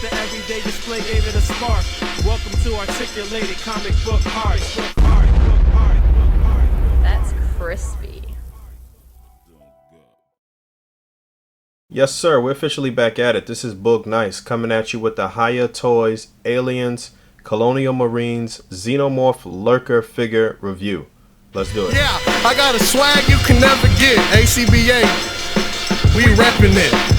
the everyday display gave it a spark. Welcome to articulated comic book art. That's crispy. Yes, sir. We're officially back at it. This is Boog Nice coming at you with the Hiya Toys Aliens Colonial Marines Xenomorph Lurker figure review. Let's do it. Yeah, I got a swag you can never get. A.C.B.A. We reppin' it.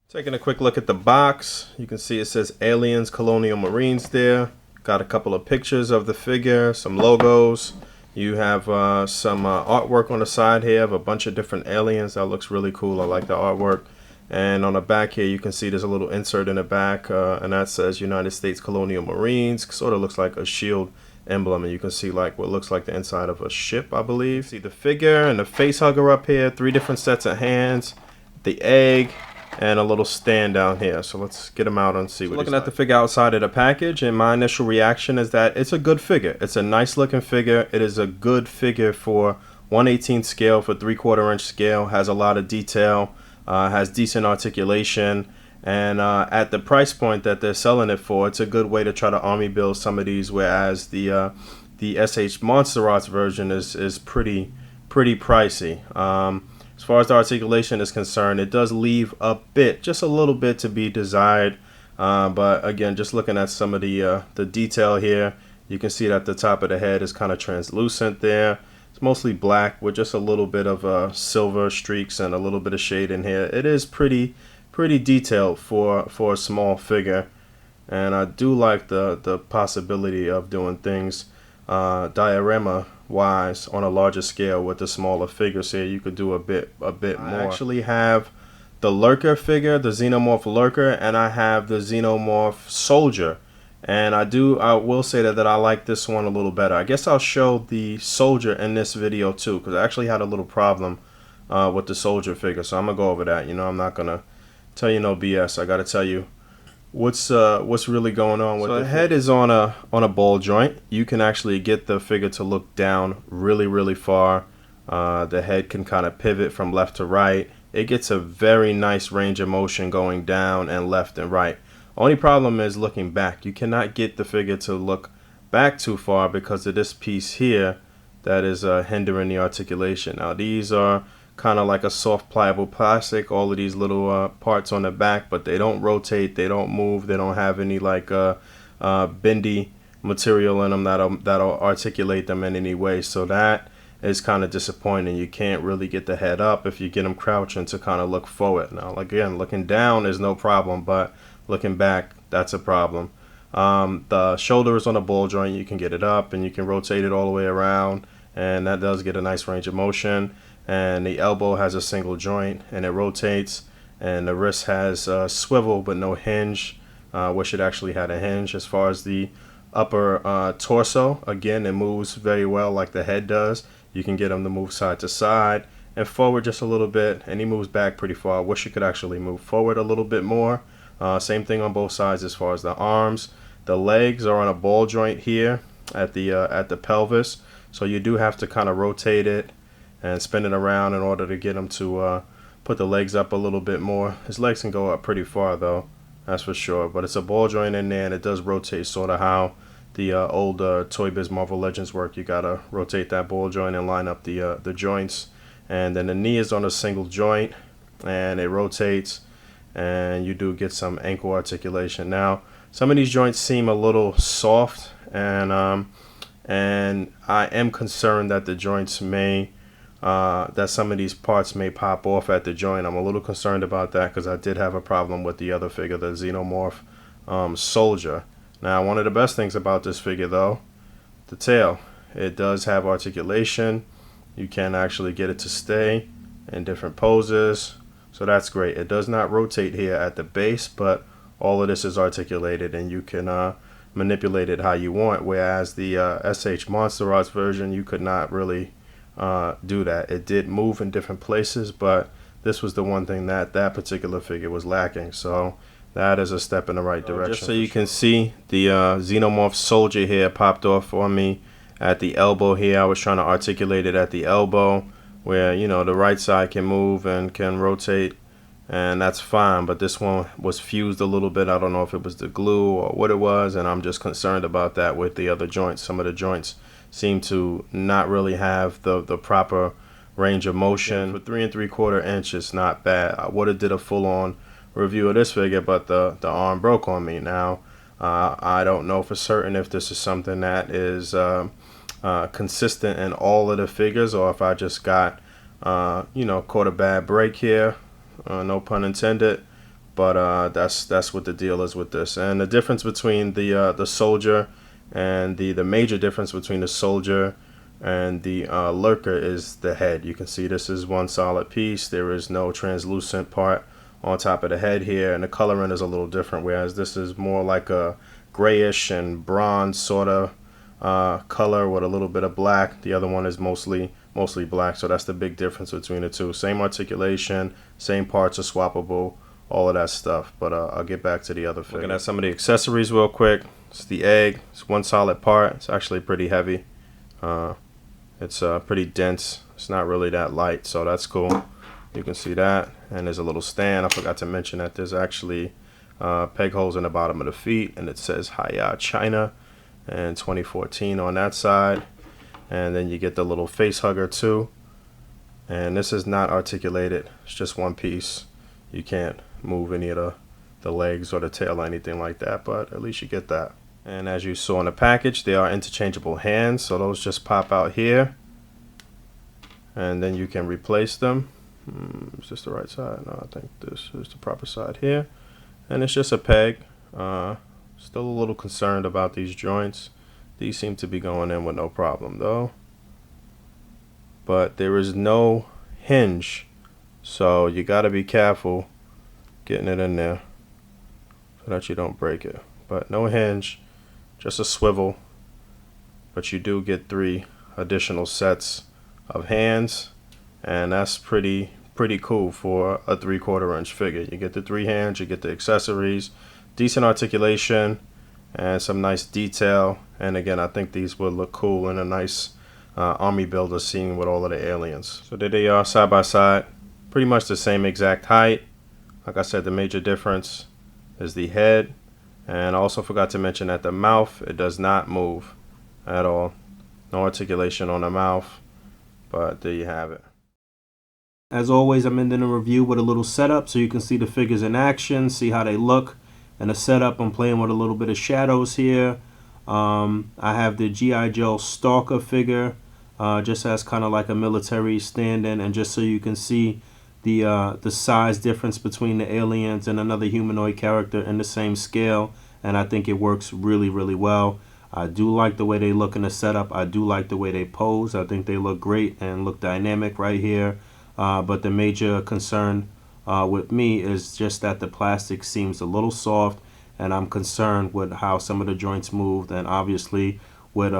Taking a quick look at the box, you can see it says Aliens Colonial Marines there. Got a couple of pictures of the figure, some logos. You have some artwork on the side here of a bunch of different aliens. That looks really cool. I like the artwork. And on the back here, you can see there's a little insert in the back, and that says United States Colonial Marines. Sort of looks like a shield emblem, and you can see like what looks like the inside of a ship, I believe. See the figure and the face hugger up here, 3 different sets of hands, the egg, and a little stand down here. So let's get him out and see what looking at the figure outside of the package, and my initial reaction is that it's a good figure. It's a nice looking figure. It is a good figure for 1/18 scale, for 3/4 inch scale. Has a lot of detail, has decent articulation, and at the price point that they're selling it for, it's a good way to try to army build some of these, whereas the SH Monster Arts version is pretty pricey. As far as the articulation is concerned, it does leave a bit, just a little bit to be desired. But again, just looking at some of the detail here, you can see that the top of the head is kind of translucent there. It's mostly black with just a little bit of silver streaks and a little bit of shade in here. It is pretty detailed for a small figure, and I do like the possibility of doing things diorama wise on a larger scale with the smaller figures here. You could do a bit more. I actually have the Lurker figure, the Xenomorph Lurker, and I have the Xenomorph Soldier, and I will say that I like this one a little better. I guess I'll show the Soldier in this video too, because I actually had a little problem with the Soldier figure, so I'm gonna go over that. You know, I'm not gonna tell you no BS. I gotta tell you what's really going on with it. So the head is on a ball joint. You can actually get the figure to look down really far. The head can kind of pivot from left to right. It gets a very nice range of motion going down and left and right. Only problem is looking back. You cannot get the figure to look back too far because of this piece here that is hindering the articulation. Now these are kind of like a soft pliable plastic, all of these little parts on the back, but they don't rotate, they don't move, they don't have any like bendy material in them that'll articulate them in any way. So that is kind of disappointing. You can't really get the head up if you get them crouching to kind of look forward. Now again, looking down is no problem, but looking back, that's a problem. The shoulder is on a ball joint. You can get it up and you can rotate it all the way around, and that does get a nice range of motion. And the elbow has a single joint and it rotates, and the wrist has a swivel but no hinge. Wish it actually had a hinge. As far as the upper torso, again, it moves very well like the head does. You can get him to move side to side and forward just a little bit, and he moves back pretty far. Wish it could actually move forward a little bit more. Same thing on both sides as far as the arms. The legs are on a ball joint here at the pelvis, so you do have to kind of rotate it and spin it around in order to get him to put the legs up a little bit more. His legs can go up pretty far though, that's for sure, but it's a ball joint in there and it does rotate, sort of how the old Toy Biz Marvel Legends work. You gotta rotate that ball joint and line up the joints, and then the knee is on a single joint and it rotates, and you do get some ankle articulation. Now some of these joints seem a little soft, and I am concerned that the joints may that some of these parts may pop off at the joint. I'm a little concerned about that because I did have a problem with the other figure, the Xenomorph Soldier. Now one of the best things about this figure though, the tail. It does have articulation. You can actually get it to stay in different poses, so that's great. It does not rotate here at the base, but all of this is articulated and you can manipulate it how you want, whereas the SH Monster Arts version, you could not really do that. It did move in different places, but this was the one thing that particular figure was lacking. So that is a step in the right direction. Just so you can see, the Xenomorph Soldier here popped off for me at the elbow here. I was trying to articulate it at the elbow, where, you know, the right side can move and can rotate and that's fine. But this one was fused a little bit. I don't know if it was the glue or what it was, and I'm just concerned about that with the other joints. Some of the joints seem to not really have the proper range of motion. For 3 3/4 inch, it's not bad. I would have did a full-on review of this figure, but the arm broke on me. Now I don't know for certain if this is something that is consistent in all of the figures, or if I just got you know, caught a bad break here, no pun intended. But that's what the deal is with this. And the difference between the soldier and the major difference between the soldier and the Lurker is the head. You can see this is one solid piece. There is no translucent part on top of the head here, and the coloring is a little different, whereas this is more like a grayish and bronze sort of color with a little bit of black. The other one is mostly black, so that's the big difference between the two. Same articulation, same parts are swappable, all of that stuff. But I'll get back to the other figure. Looking at some of the accessories real quick. It's the egg. It's one solid part. It's actually pretty heavy. It's pretty dense. It's not really that light, so that's cool. You can see that. And there's a little stand. I forgot to mention that there's actually peg holes in the bottom of the feet, and it says Hiya China and 2014 on that side. And then you get the little face hugger too. And this is not articulated. It's just one piece. You can't move any of the legs or the tail or anything like that, but at least you get that. And as you saw in the package, they are interchangeable hands, so those just pop out here, and then you can replace them. Is this the right side? No, I think this is the proper side here. And it's just a peg. Still a little concerned about these joints. These seem to be going in with no problem though. But there is no hinge, so you got to be careful getting it in there so that you don't break it. But no hinge, just a swivel. But you do get 3 additional sets of hands, and that's pretty cool for a 3/4 inch figure. You get the 3 hands, you get the accessories, decent articulation, and some nice detail. And again, I think these would look cool in a nice army builder scene with all of the aliens. So there they are side by side, pretty much the same exact height. Like I said, the major difference is the head. And I also forgot to mention that the mouth, it does not move at all. No articulation on the mouth, but there you have it. As always, I'm ending the review with a little setup so you can see the figures in action, see how they look. And the setup, I'm playing with a little bit of shadows here. I have the G.I. Joe Stalker figure, just as kind of like a military stand-in, and just so you can see the size difference between the aliens and another humanoid character in the same scale. And I think it works really, really well. I do like the way they look in the setup. I do like the way they pose. I think they look great and look dynamic right here. But the major concern with me is just that the plastic seems a little soft, and I'm concerned with how some of the joints moved, and obviously with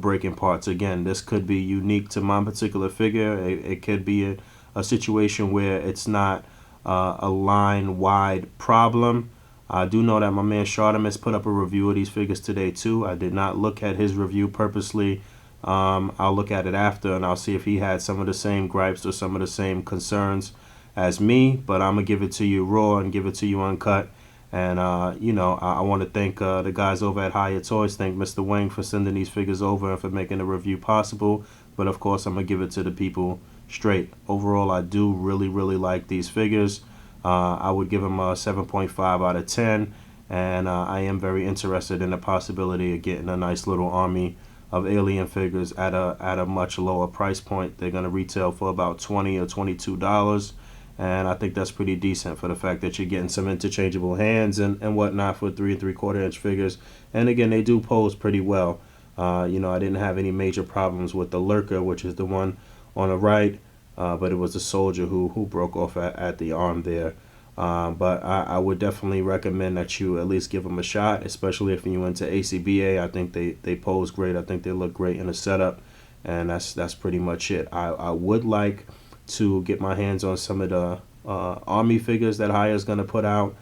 breaking parts. Again, this could be unique to my particular figure. It could be a situation where it's not a line-wide problem. I do know that my man Shardamus put up a review of these figures today too. I did not look at his review purposely. I'll look at it after, and I'll see if he had some of the same gripes or some of the same concerns as me. But I'm gonna give it to you raw and give it to you uncut. And you know, I want to thank the guys over at Hiya Toys. Thank Mr. Wang for sending these figures over and for making the review possible. But of course, I'm gonna give it to the people straight. Overall, I do really like these figures. I would give them a 7.5 out of 10, and I am very interested in the possibility of getting a nice little army of alien figures at a much lower price point. They're gonna retail for about $20 or $22, and I think that's pretty decent for the fact that you're getting some interchangeable hands and whatnot for 3 3/4 inch figures. And again, they do pose pretty well. You know, I didn't have any major problems with the Lurker, which is the one on the right, but it was the soldier who broke off at the arm there. But I would definitely recommend that you at least give them a shot, especially if you're into A.C.B.A. I think they pose great. I think they look great in the setup, and that's pretty much it. I would like to get my hands on some of the army figures that Hiya is going to put out.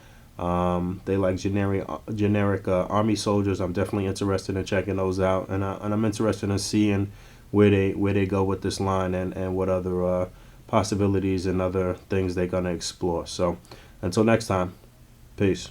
They like generic army soldiers. I'm definitely interested in checking those out, and I'm interested in seeing where they go with this line and what other possibilities and other things they're going to explore. So Until next time, peace.